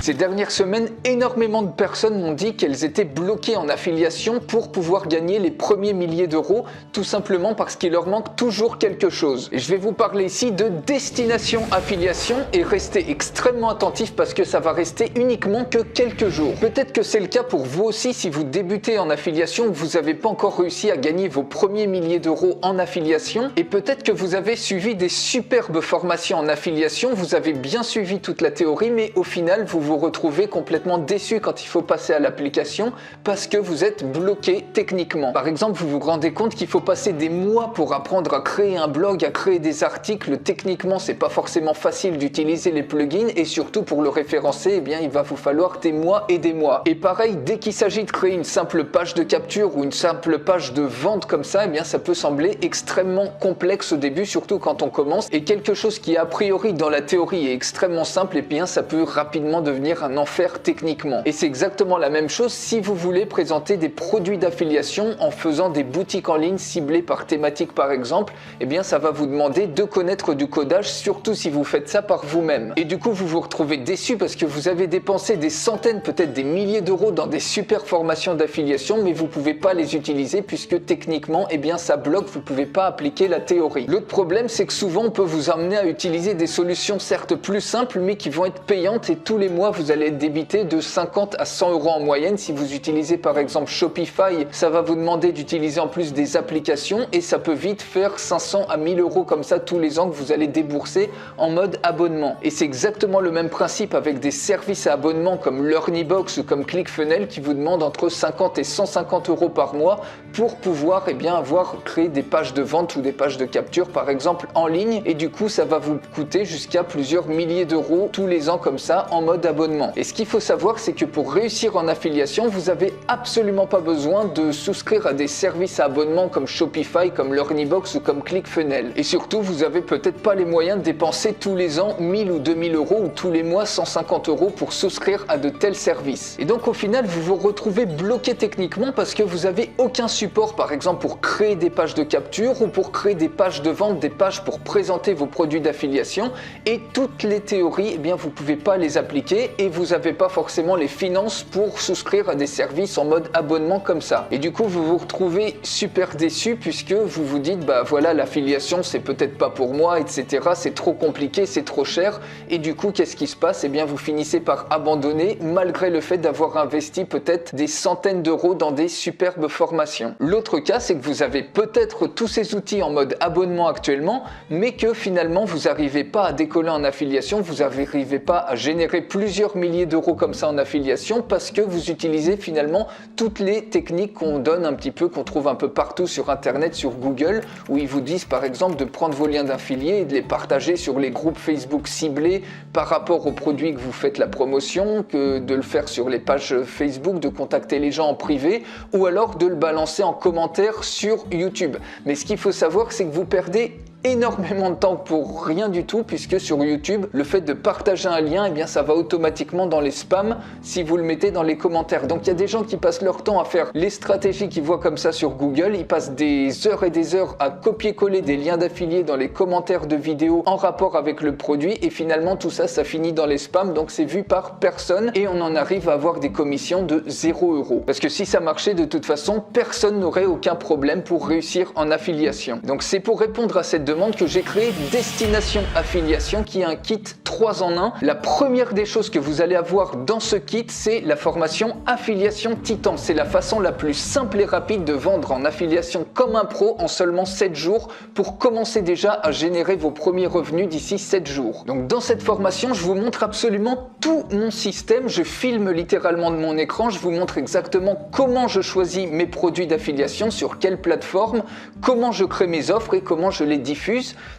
Ces dernières semaines, énormément de personnes m'ont dit qu'elles étaient bloquées en affiliation pour pouvoir gagner les premiers milliers d'euros, tout simplement parce qu'il leur manque toujours quelque chose. Et je vais vous parler ici de destination affiliation et restez extrêmement attentifs parce que ça va rester uniquement que quelques jours. Peut-être que c'est le cas pour vous aussi si vous débutez en affiliation, que vous n'avez pas encore réussi à gagner vos premiers milliers d'euros en affiliation, et peut-être que vous avez suivi des superbes formations en affiliation, vous avez bien suivi toute la théorie, mais au final vous vous retrouvez complètement déçu quand il faut passer à l'application parce que vous êtes bloqué techniquement. Par exemple, vous vous rendez compte qu'il faut passer des mois pour apprendre à créer un blog, à créer des articles. Techniquement, c'est pas forcément facile d'utiliser les plugins et surtout pour le référencer, eh bien, il va vous falloir des mois et des mois. Et pareil, dès qu'il s'agit de créer une simple page de capture ou une simple page de vente comme ça, eh bien, ça peut sembler extrêmement complexe au début, surtout quand on commence. Et quelque chose qui a priori dans la théorie est extrêmement simple, et bien, ça peut rapidement devenir un enfer techniquement. Et c'est exactement la même chose si vous voulez présenter des produits d'affiliation en faisant des boutiques en ligne ciblées par thématique par exemple, eh bien ça va vous demander de connaître du codage, surtout si vous faites ça par vous-même. Et du coup vous vous retrouvez déçu parce que vous avez dépensé des centaines, peut-être des milliers d'euros dans des super formations d'affiliation, mais vous pouvez pas les utiliser puisque techniquement, eh bien ça bloque, vous pouvez pas appliquer la théorie. L'autre problème, c'est que souvent on peut vous amener à utiliser des solutions certes plus simples, mais qui vont être payantes, et tous les mois vous allez être débité de 50 à 100 euros en moyenne. Si vous utilisez par exemple Shopify, ça va vous demander d'utiliser en plus des applications et ça peut vite faire 500 à 1000 euros comme ça tous les ans que vous allez débourser en mode abonnement. Et c'est exactement le même principe avec des services à abonnement comme Learnybox ou comme ClickFunnels qui vous demandent entre 50 et 150 euros par mois pour pouvoir avoir créé des pages de vente ou des pages de capture par exemple en ligne, et du coup ça va vous coûter jusqu'à plusieurs milliers d'euros tous les ans comme ça en mode abonnement. Et ce qu'il faut savoir, c'est que pour réussir en affiliation, vous n'avez absolument pas besoin de souscrire à des services à abonnement comme Shopify, comme Learnybox ou comme ClickFunnels. Et surtout, vous n'avez peut-être pas les moyens de dépenser tous les ans 1000 ou 2000 euros ou tous les mois 150 euros pour souscrire à de tels services. Et donc au final, vous vous retrouvez bloqué techniquement parce que vous n'avez aucun support, par exemple pour créer des pages de capture ou pour créer des pages de vente, des pages pour présenter vos produits d'affiliation, et toutes les théories, eh bien vous ne pouvez pas les appliquer et vous n'avez pas forcément les finances pour souscrire à des services en mode abonnement comme ça. Et du coup, vous vous retrouvez super déçu puisque vous vous dites, bah voilà, l'affiliation c'est peut-être pas pour moi, etc. C'est trop compliqué, c'est trop cher. Et du coup, qu'est-ce qui se passe? Eh bien, vous finissez par abandonner malgré le fait d'avoir investi peut-être des centaines d'euros dans des superbes formations. L'autre cas, c'est que vous avez peut-être tous ces outils en mode abonnement actuellement, mais que finalement, vous n'arrivez pas à décoller en affiliation, vous n'arrivez pas à générer plusieurs milliers d'euros comme ça en affiliation parce que vous utilisez finalement toutes les techniques qu'on donne un petit peu, qu'on trouve un peu partout sur internet, sur Google, où ils vous disent par exemple de prendre vos liens d'affiliés et de les partager sur les groupes Facebook ciblés par rapport aux produits que vous faites la promotion, que de le faire sur les pages Facebook, de contacter les gens en privé, ou alors de le balancer en commentaire sur YouTube. Mais ce qu'il faut savoir, c'est que vous perdez énormément de temps pour rien du tout, puisque sur YouTube, le fait de partager un lien, eh bien ça va automatiquement dans les spams si vous le mettez dans les commentaires. Donc il y a des gens qui passent leur temps à faire les stratégies qu'ils voient comme ça sur Google, ils passent des heures et des heures à copier-coller des liens d'affiliés dans les commentaires de vidéos en rapport avec le produit, et finalement tout ça, ça finit dans les spams, donc c'est vu par personne et on en arrive à avoir des commissions de 0 euros. Parce que si ça marchait de toute façon, personne n'aurait aucun problème pour réussir en affiliation. Donc c'est pour répondre à cette demande que j'ai créé Destination Affiliation, qui est un kit 3 en 1. La première des choses que vous allez avoir dans ce kit, c'est la formation Affiliation Titan. C'est la façon la plus simple et rapide de vendre en affiliation comme un pro en seulement 7 jours pour commencer déjà à générer vos premiers revenus d'ici 7 jours. Donc dans cette formation, je vous montre absolument tout mon système. Je filme littéralement de mon écran, je vous montre exactement comment je choisis mes produits d'affiliation, sur quelle plateforme, comment je crée mes offres et comment je les diffuse.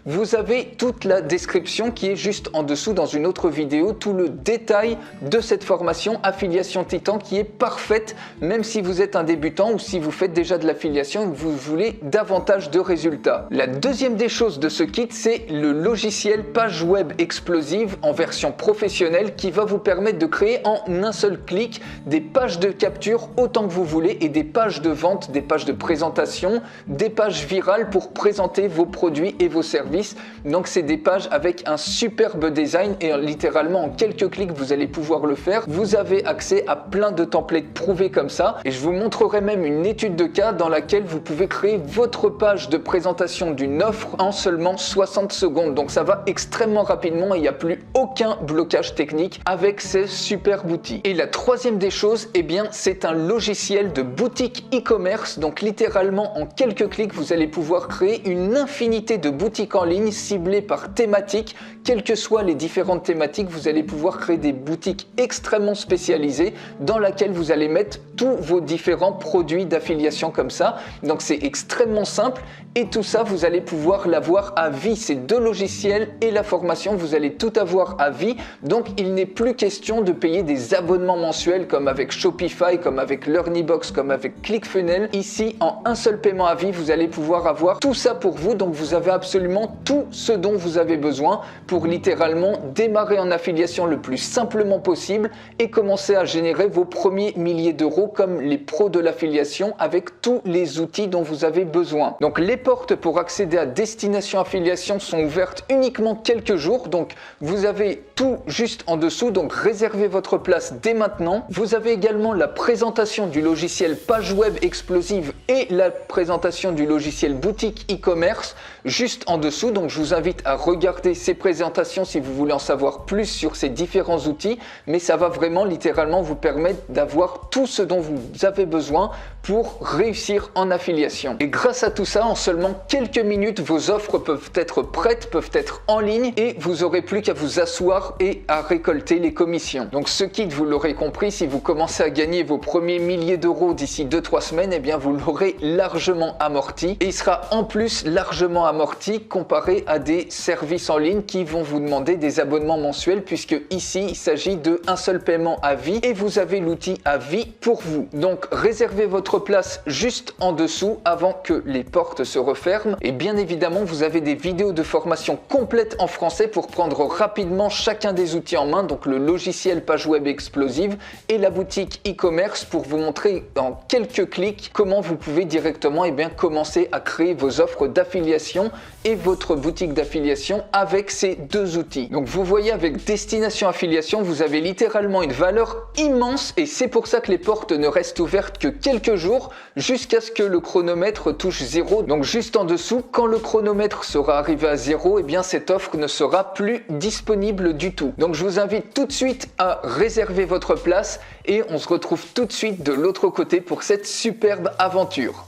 Vous avez toute la description qui est juste en dessous dans une autre vidéo, tout le détail de cette formation Affiliation Titan qui est parfaite même si vous êtes un débutant ou si vous faites déjà de l'affiliation et que vous voulez davantage de résultats. La deuxième des choses de ce kit, c'est le logiciel Page Web Explosive en version professionnelle qui va vous permettre de créer en un seul clic des pages de capture autant que vous voulez et des pages de vente, des pages de présentation, des pages virales pour présenter vos produits produits et vos services. Donc c'est des pages avec un superbe design et littéralement en quelques clics vous allez pouvoir le faire. Vous avez accès à plein de templates prouvés comme ça et je vous montrerai même une étude de cas dans laquelle vous pouvez créer votre page de présentation d'une offre en seulement 60 secondes. Donc ça va extrêmement rapidement et il n'y a plus aucun blocage technique avec ces super outils. Et la troisième des choses, eh bien c'est un logiciel de boutique e-commerce. Donc littéralement en quelques clics vous allez pouvoir créer une infinité de boutiques en ligne ciblées par thématique. Quelles que soient les différentes thématiques, vous allez pouvoir créer des boutiques extrêmement spécialisées dans laquelle vous allez mettre tous vos différents produits d'affiliation comme ça. Donc c'est extrêmement simple et tout ça vous allez pouvoir l'avoir à vie. Ces deux logiciels et la formation, vous allez tout avoir à vie. Donc il n'est plus question de payer des abonnements mensuels comme avec Shopify, comme avec Learnybox, comme avec ClickFunnels. Ici, en un seul paiement à vie, vous allez pouvoir avoir tout ça pour vous. Donc vous avez absolument tout ce dont vous avez besoin pour littéralement démarrer en affiliation le plus simplement possible et commencer à générer vos premiers milliers d'euros comme les pros de l'affiliation avec tous les outils dont vous avez besoin. Donc les portes pour accéder à Destination Affiliation sont ouvertes uniquement quelques jours. Donc vous avez tout juste en dessous. Donc réservez votre place dès maintenant. Vous avez également la présentation du logiciel Page Web Explosive et la présentation du logiciel Boutique e-commerce juste en dessous. Donc je vous invite à regarder ces présentations si vous voulez en savoir plus sur ces différents outils. Mais ça va vraiment littéralement vous permettre d'avoir tout ce dont vous avez besoin pour réussir en affiliation. Et grâce à tout ça, en seulement quelques minutes, vos offres peuvent être prêtes, peuvent être en ligne et vous aurez plus qu'à vous asseoir et à récolter les commissions. Donc ce kit, vous l'aurez compris, si vous commencez à gagner vos premiers milliers d'euros d'ici 2-3 semaines, eh bien vous l'aurez largement amorti et il sera en plus largement amorti comparé à des services en ligne qui vont vous demander des abonnements mensuels puisque ici il s'agit d'un seul paiement à vie et vous avez l'outil à vie pour vous. Donc réservez votre place juste en dessous avant que les portes se referment et bien évidemment vous avez des vidéos de formation complètes en français pour prendre rapidement chacun des outils en main, donc le logiciel Page Web Explosive et la boutique e-commerce pour vous montrer en quelques clics comment vous pouvez directement commencer à créer vos offres d'affiliation et votre boutique d'affiliation avec ces deux outils. Donc vous voyez, avec Destination Affiliation, vous avez littéralement une valeur immense et c'est pour ça que les portes ne restent ouvertes que quelques jours jusqu'à ce que le chronomètre touche 0. Donc juste en dessous, quand le chronomètre sera arrivé à 0, eh bien cette offre ne sera plus disponible du tout. Donc je vous invite tout de suite à réserver votre place et on se retrouve tout de suite de l'autre côté pour cette superbe aventure.